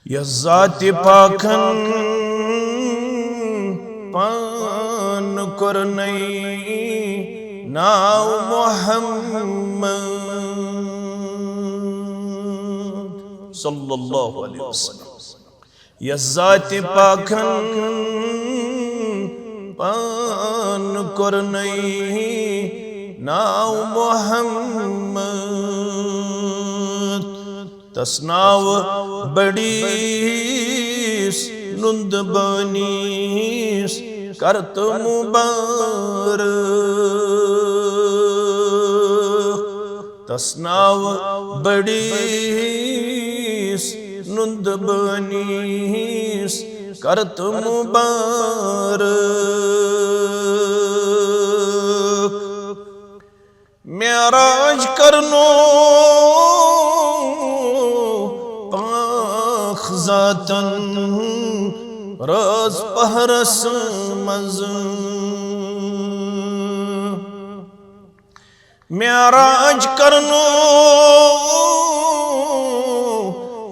यज़ाति पाखन पान करनई नाव मोहम्मद सल्लल्लाहु अलैहि वसल्लम। यज़ाति पाखन पान करनई नाव मोहम्मद तस्नाव बड़ीस नुंद बनीस करत मुबारक तस्नाव बड़ीस नुंद बनीस करत मुबारक मेराज करनो ज़ातन रज़ पहरस मज़ मेराज करनो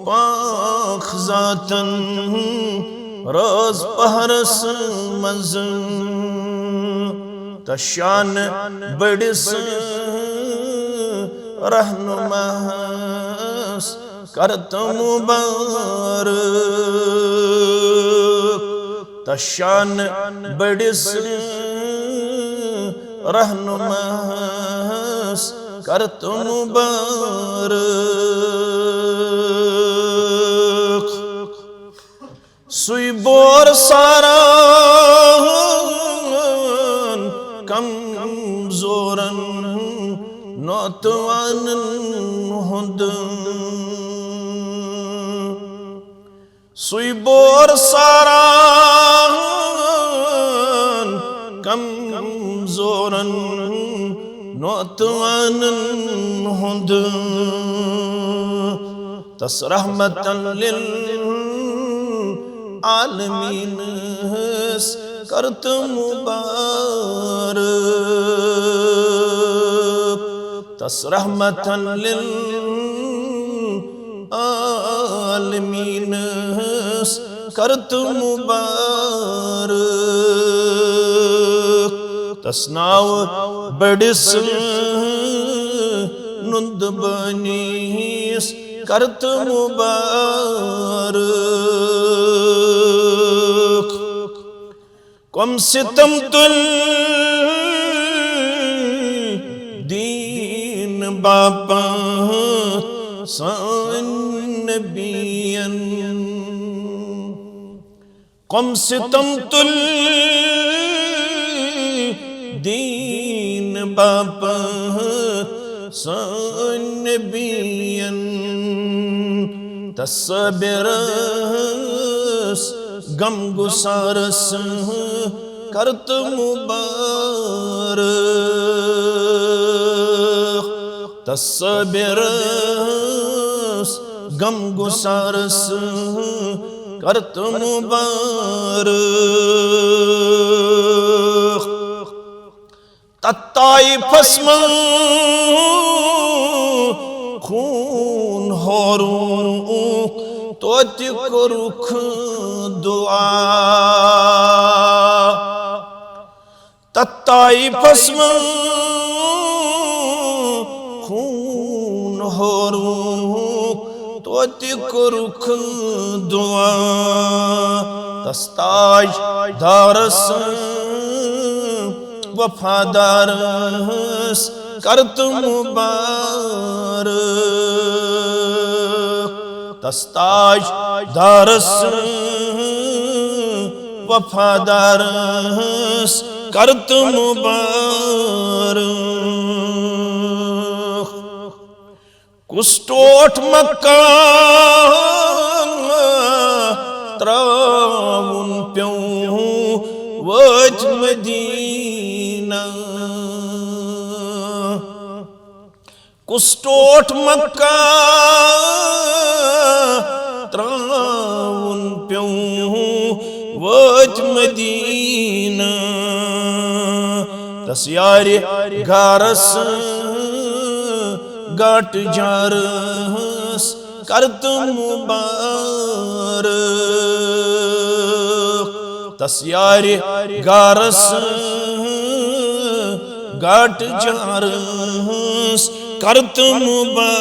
पाख ज़ातन रज़ पहरस मज़ तशान बड़िस रहनुमास करत मुबारक तशान बड़िस रहनुमास करत मुबारक सुई बोर सारा कमज़ोरन नौतवानन हुंद सुई बोर सारा कमज़ोरन नौतवानन हुंद तस रहमतन लिल आलमीन करत मुबारक तस रहमतन लिल आलमीन करत मुबारक तस्नाव बड़िस नुंद बनीस करत मुबारक कम सितम तुल दीन बापा सान नबियन कम सितम तुल दीन बापा सान नबियन तस्बिरस गम गुसारस करत मुबारक तस्बिरस गम गुसारस करत मुबारक तत्ताई फस्म खून होरूं तोति को रुख दुआ तत्ताई फस्म खून होरूं तोति को रुख दुआ तस्ताज दारस वफादारस करत मुबारक तस्ताज दारस वफादारस करत मुबारक कुस्टोठ मक्का त्राउन प्यों वज मदीना कुस्टोठ मक्का त्राउन प्यों वज मदीना तस यारे गारस गाट जारस करत मुबारक तस यार गारस गाट जारस करत मुबारक।